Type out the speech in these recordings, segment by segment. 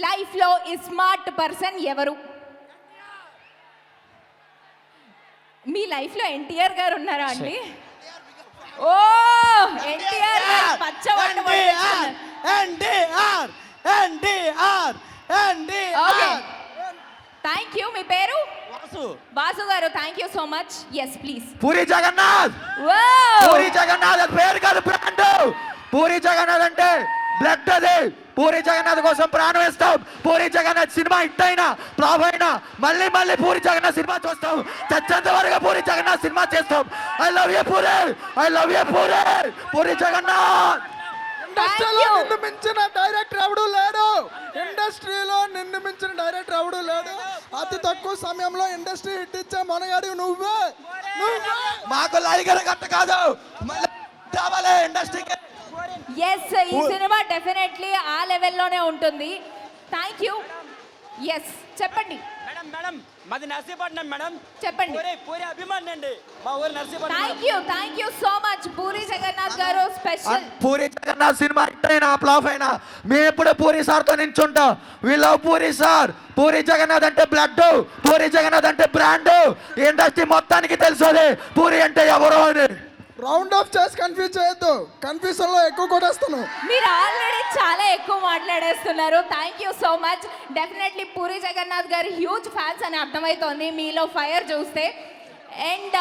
Life లో smart person ఎవరు? మీ life లో ఎన్టీఆర్ గారు ఉన్నారా అండి? ఓ ఎన్టీఆర్ పచ్చబట్టు థ్యాంక్ యూ. మీ పేరు? వాసు గారు. Thank you so much. Yes please. Puri Jagannadh. Puri Jagannadh అది పేరు కాదు, బ్రాండ్. పూరి జగన్నాథ్ అంటే బ్లడ్. అది పూరి జగన్నాథ్ కోసం ప్రాణం వేస్తాం. పూరి జగన్నాథ్ సినిమా హిట్ అయినా ఫ్లాప్ అయినా మళ్ళీ మళ్ళీ పూరి జగన్నాథ్ సినిమా చూస్తాం. చచ్చేంత వరకు పూరి జగన్నాథ్ సినిమా చేస్తాం. I love you Puri, I love you Puri. Puri Jagannadh. ఇండస్ట్రీలో నిన్ను మించిన డైరెక్టర్ ఎవడు లేడు. ఇండస్ట్రీలో నిన్ను మించిన డైరెక్టర్ ఎవడు లేడు. అతి తక్కువ సమయంలో ఇండస్ట్రీ హిట్ ఇచ్చే మనగాడి నువ్వే. మాకు లైగర్ గట్ట కాదు, కావాలి ఇండస్ట్రీకి. ఎస్ ఈ సినిమా డెఫినెట్లీ ఆ లెవెల్లోనే ఉంటుంది. Thank you. ఎస్ చెప్పండి మేడం. మేడం మాది నర్సీపట్నం మేడం. చెప్పండి. పూరి అభిమాని అండి మా ఊరు Narsipatnam. Thank you so much. Puri Jagannath గారు special. Puri Jagannadh cinema hit అయినా ఫ్లాప్ అయినా మేము ఎప్పుడు పూరి సార్తో నించుంటాం. We love Puri sir. Puri Jagannath అంటే బ్లడ్, పూరి జగన్నాథ్ అంటే బ్రాండ్. ఇండస్ట్రీ మొత్తానికి తెలుసు అది పూరి అంటే ఎవరో అని. రౌండ్ ఆఫ్ చేసి కన్ఫ్యూజ్ చేయొద్దు. కన్ఫ్యూజన్ లో ఎక్కువ కొట్టేస్తాను. మీరు ఆల్రెడీ చాలా ఎక్కువ మాట్లాడేస్తున్నారు. Thank you so much. Definitely Puri Jagannath గారు హ్యూజ్ ఫ్యాన్స్ అని అర్థమవుతోంది మీలో ఫైర్ చూస్తే. అండ్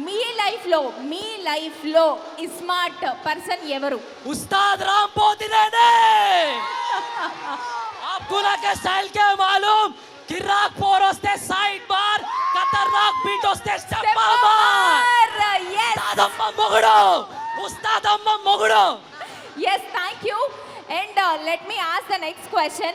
మీ లైఫ్ లో స్మార్ట్ పర్సన్ ఎవరు? ఉస్తాద్ రామ్ పోతినేనే. आपको ना के स्टाइल क्या मालूम? किराक पोर वस्ते साइड बार, खतरनाक बीट वस्ते स्टेप बार. yes उस्ताद अम्मा मोगड़ो. yes thank you. And let me ask the next question.